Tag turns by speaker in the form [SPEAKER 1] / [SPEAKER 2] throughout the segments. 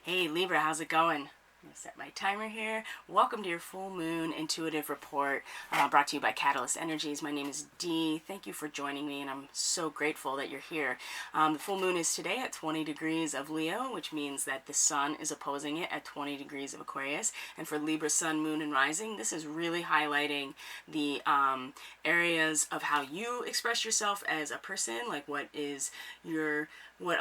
[SPEAKER 1] Hey Libra, how's it going? I'm going to set my timer here. Welcome to your full moon intuitive report brought to you by CatalystEnergies. My name is Dee. Thank you for joining me, and I'm so grateful that you're here. The full moon is today at 20 degrees of Leo, which means that the sun is opposing it at 20 degrees of Aquarius. And for Libra sun, moon, and rising, this is really highlighting the areas of how you express yourself as a person, like what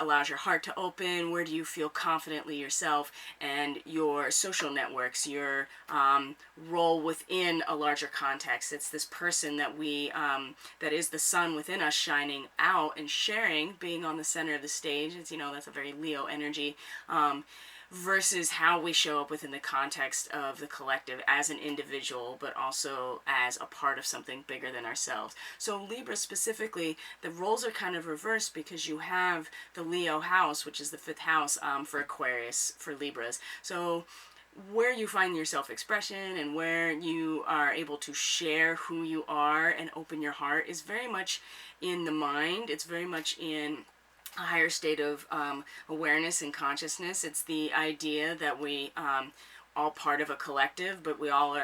[SPEAKER 1] allows your heart to open, where do you feel confidently yourself, and your social networks, your role within a larger context. It's this person that that is the sun within us shining out and sharing, being on the center of the stage. It's, that's a very Leo energy. Versus how we show up within the context of the collective as an individual, but also as a part of something bigger than ourselves. So Libra specifically, the roles are kind of reversed because you have the Leo house, which is the 5th house for Aquarius, for Libras. So where you find your self-expression and where you are able to share who you are and open your heart is very much in the mind. It's very much in a higher state of awareness and consciousness. It's the idea that we all part of a collective, but we all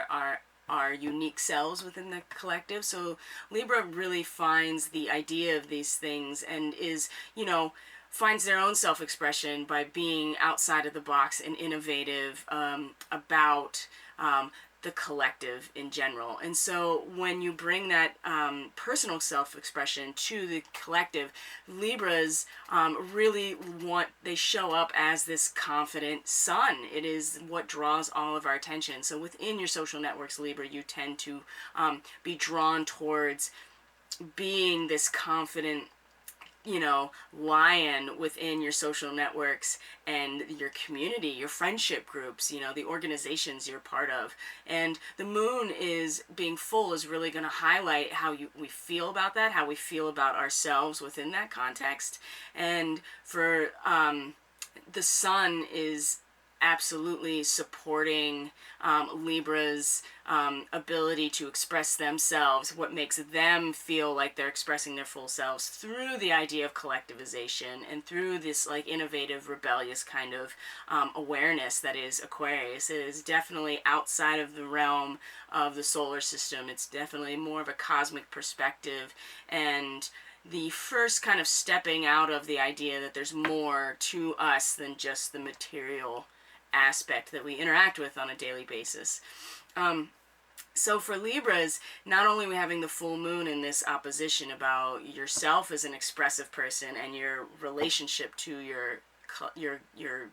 [SPEAKER 1] are unique selves within the collective. So Libra really finds the idea of these things and is, finds their own self-expression by being outside of the box and innovative about the collective in general. And so when you bring that personal self-expression to the collective, Libras really they show up as this confident sun. It is what draws all of our attention. So within your social networks, Libra, you tend to be drawn towards being this confident lion within your social networks and your community, your friendship groups, the organizations you're part of. And the moon is being full is really going to highlight how we feel about that, how we feel about ourselves within that context. And for the sun is absolutely supporting Libra's ability to express themselves, what makes them feel like they're expressing their full selves through the idea of collectivization and through this like innovative, rebellious kind of awareness that is Aquarius. It is definitely outside of the realm of the solar system. It's definitely more of a cosmic perspective, and the first kind of stepping out of the idea that there's more to us than just the material aspect that we interact with on a daily basis. So for Libras, not only are we having the full moon in this opposition about yourself as an expressive person and your relationship to your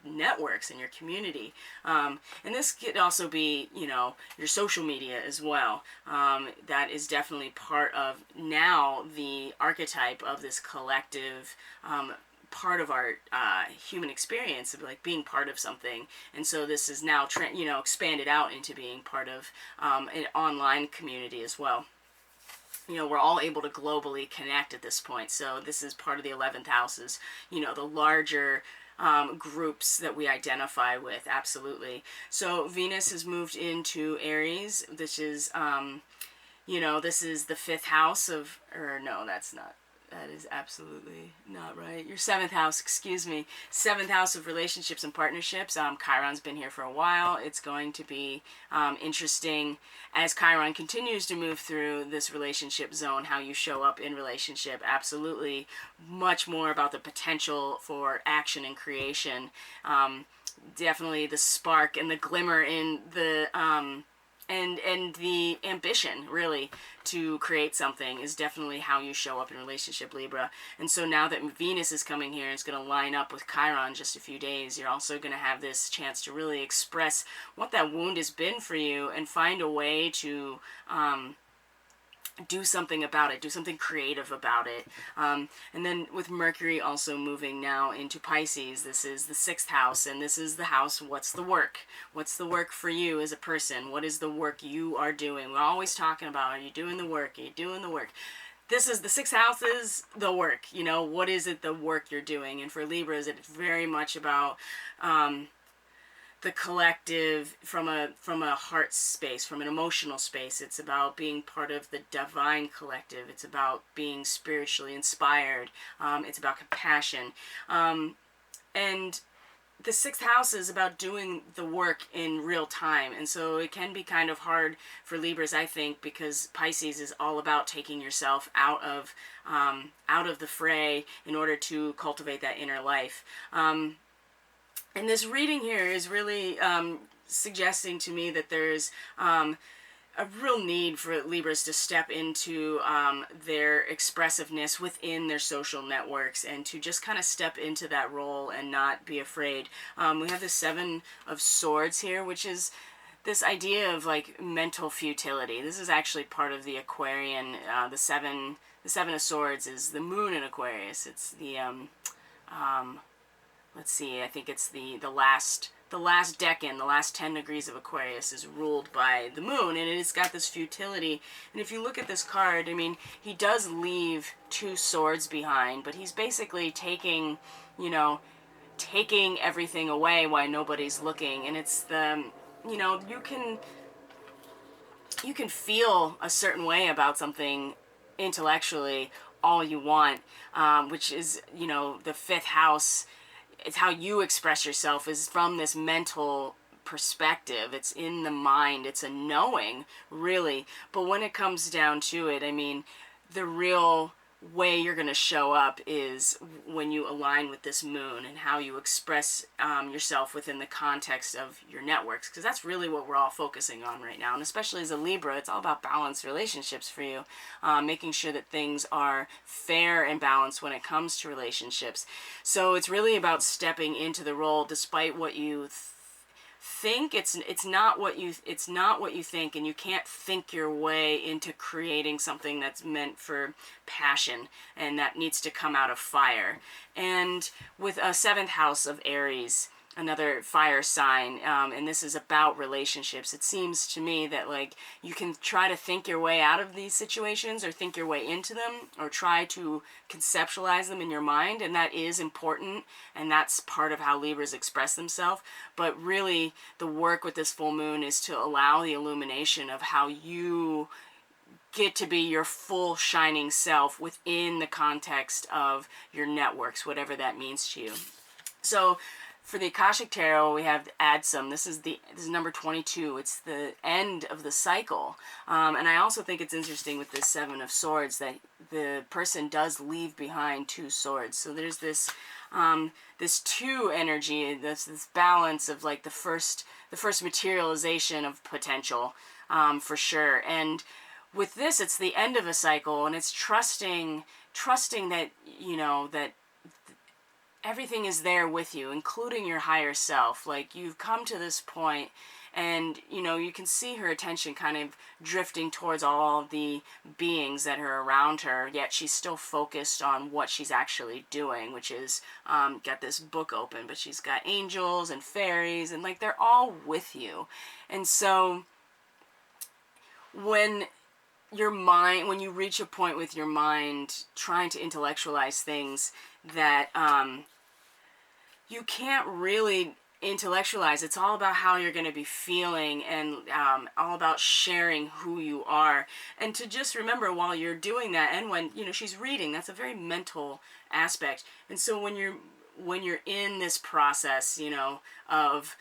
[SPEAKER 1] networks and your community, and this could also be your social media as well. That is definitely part of now the archetype of this collective part of our human experience of like being part of something. And so this is now expanded out into being part of an online community as well. We're all able to globally connect at this point. So this is part of the 11th houses, the larger groups that we identify with. Absolutely. So Venus has moved into Aries. This is this is the 5th house of, or no, that's not. That is absolutely not right. Your 7th house, excuse me. 7th house of relationships and partnerships. Chiron's been here for a while. It's going to be interesting as Chiron continues to move through this relationship zone, how you show up in relationship. Absolutely much more about the potential for action and creation. Definitely the spark and the glimmer in the and the ambition really to create something is definitely how you show up in relationship, Libra. And so now that Venus is coming here, it's going to line up with Chiron just a few days. You're also going to have this chance to really express what that wound has been for you and find a way to do something about it, do something creative about it. And then with Mercury also moving now into Pisces, this is the 6th house, and this is the house, what's the work? What's the work for you as a person? What is the work you are doing? We're always talking about, are you doing the work? Are you doing the work? This is the 6th house is the work, what is it, the work you're doing? And for Libras, it's very much about the collective from a heart space, from an emotional space. It's about being part of the divine collective. It's about being spiritually inspired. It's about compassion. And the sixth house is about doing the work in real time, and so it can be kind of hard for Libras, I think, because Pisces is all about taking yourself out of the fray in order to cultivate that inner life. And this reading here is really suggesting to me that there's a real need for Libras to step into their expressiveness within their social networks, and to just kind of step into that role and not be afraid. We have the Seven of Swords here, which is this idea of like mental futility. This is actually part of the Aquarian. The Seven of Swords is the moon in Aquarius. It's the let's see, I think it's the last decan, the last 10 degrees of Aquarius is ruled by the moon, and it's got this futility. And if you look at this card, I mean, he does leave two swords behind, but he's basically taking, you know, taking everything away while nobody's looking. And it's the, you know, you can feel a certain way about something intellectually all you want, which is, you know, the fifth house. It's how you express yourself is from this mental perspective. It's in the mind. It's a knowing, really. But when it comes down to it, I mean, the real way you're going to show up is when you align with this moon and how you express yourself within the context of your networks, because that's really what we're all focusing on right now. And especially as a Libra, it's all about balanced relationships for you, making sure that things are fair and balanced when it comes to relationships. So it's really about stepping into the role despite what you think. It's not what you think, and you can't think your way into creating something that's meant for passion and that needs to come out of fire. And with a seventh house of Aries, another fire sign, and this is about relationships, it seems to me that like you can try to think your way out of these situations or think your way into them or try to conceptualize them in your mind, and that is important, and that's part of how Libras express themselves. But really the work with this full moon is to allow the illumination of how you get to be your full shining self within the context of your networks, whatever that means to you. So for the Akashic Tarot, we have Adsum. This is number 22. It's the end of the cycle. And I also think it's interesting with this Seven of Swords that the person does leave behind two swords. So there's this this two energy, this balance of like the first materialization of potential, for sure. And with this, it's the end of a cycle, and it's trusting that, you know, that everything is there with you, including your higher self. Like, you've come to this point, and, you know, you can see her attention kind of drifting towards all of the beings that are around her, yet she's still focused on what she's actually doing, which is, got this book open, but she's got angels and fairies, and, like, they're all with you. And so, when you reach a point with your mind trying to intellectualize things that you can't really intellectualize, it's all about how you're going to be feeling, and all about sharing who you are. And to just remember while you're doing that, and when, you know, she's reading, that's a very mental aspect. And so when you're in this process, you know, of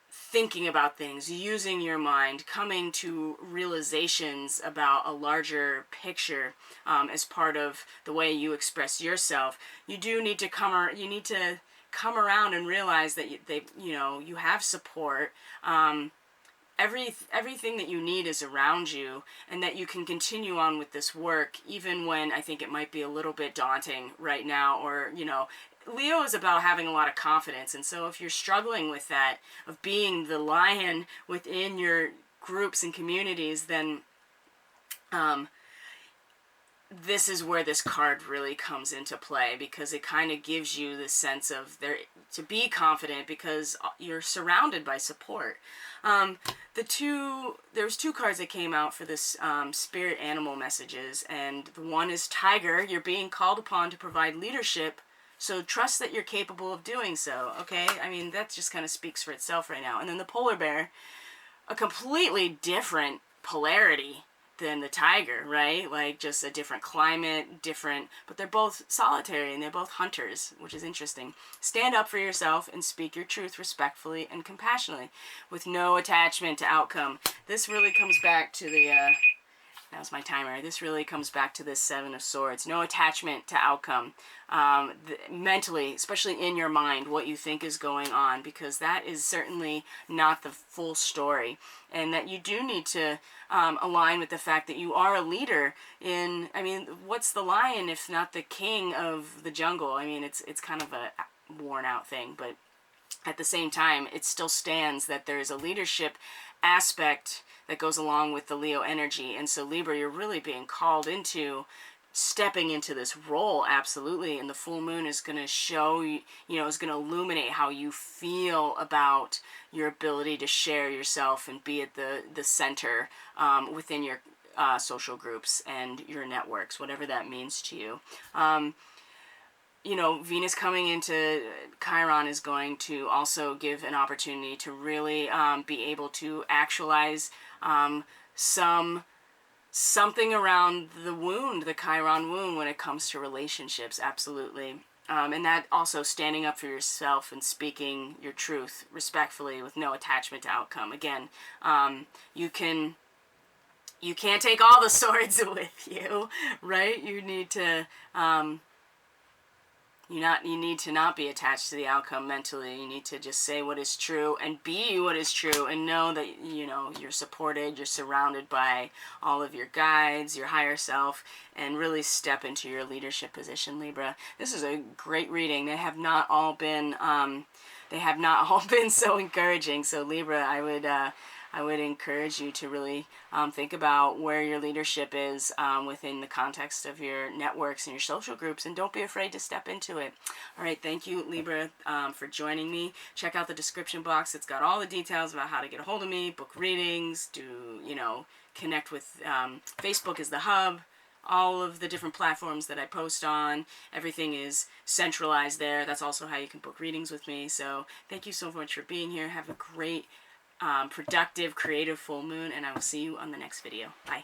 [SPEAKER 1] thinking about things, using your mind, coming to realizations about a larger picture, as part of the way you express yourself, you do need to come around and realize that you have support. Everything that you need is around you, and that you can continue on with this work even when I think it might be a little bit daunting right now. Or, you know, Leo is about having a lot of confidence, and so if you're struggling with that, of being the lion within your groups and communities, then this is where this card really comes into play, because it kind of gives you the sense of to be confident because you're surrounded by support. There's two cards that came out for this spirit animal messages, and the one is Tiger. You're being called upon to provide leadership, so trust that you're capable of doing so. Okay, I mean, that just kind of speaks for itself right now. And then the Polar Bear, a completely different polarity than the tiger, right? Like just a different climate, different, but they're both solitary and they're both hunters, which is interesting. Stand up for yourself and speak your truth respectfully and compassionately with no attachment to outcome. This really comes back to the, that was my timer. This really comes back to this Seven of Swords. No attachment to outcome. Mentally, especially in your mind, what you think is going on, because that is certainly not the full story. And that you do need to align with the fact that you are a leader in, I mean, what's the lion if not the king of the jungle? I mean, it's kind of a worn out thing, but at the same time, it still stands that there is a leadership aspect that goes along with the Leo energy. And so Libra, you're really being called into stepping into this role, absolutely. And the full moon is going to show you, is going to illuminate how you feel about your ability to share yourself and be at the center within your social groups and your networks, whatever that means to you. Venus coming into Chiron is going to also give an opportunity to really be able to actualize something around the wound, the Chiron wound, when it comes to relationships, absolutely. And that also standing up for yourself and speaking your truth respectfully with no attachment to outcome. Again, you can't take all the swords with you, right? You need to you need to not be attached to the outcome mentally. You need to just say what is true and be what is true, and know that you're supported, you're surrounded by all of your guides, your higher self, and really step into your leadership position, Libra. This is a great reading. They have not all been so encouraging. So Libra, I would encourage you to really think about where your leadership is within the context of your networks and your social groups, and don't be afraid to step into it. All right, thank you, Libra, for joining me. Check out the description box. It's got all the details about how to get a hold of me, book readings, connect with Facebook is the hub. All of the different platforms that I post on, everything is centralized there. That's also how you can book readings with me. So thank you so much for being here. Have a great productive, creative full moon, and I will see you on the next video. Bye.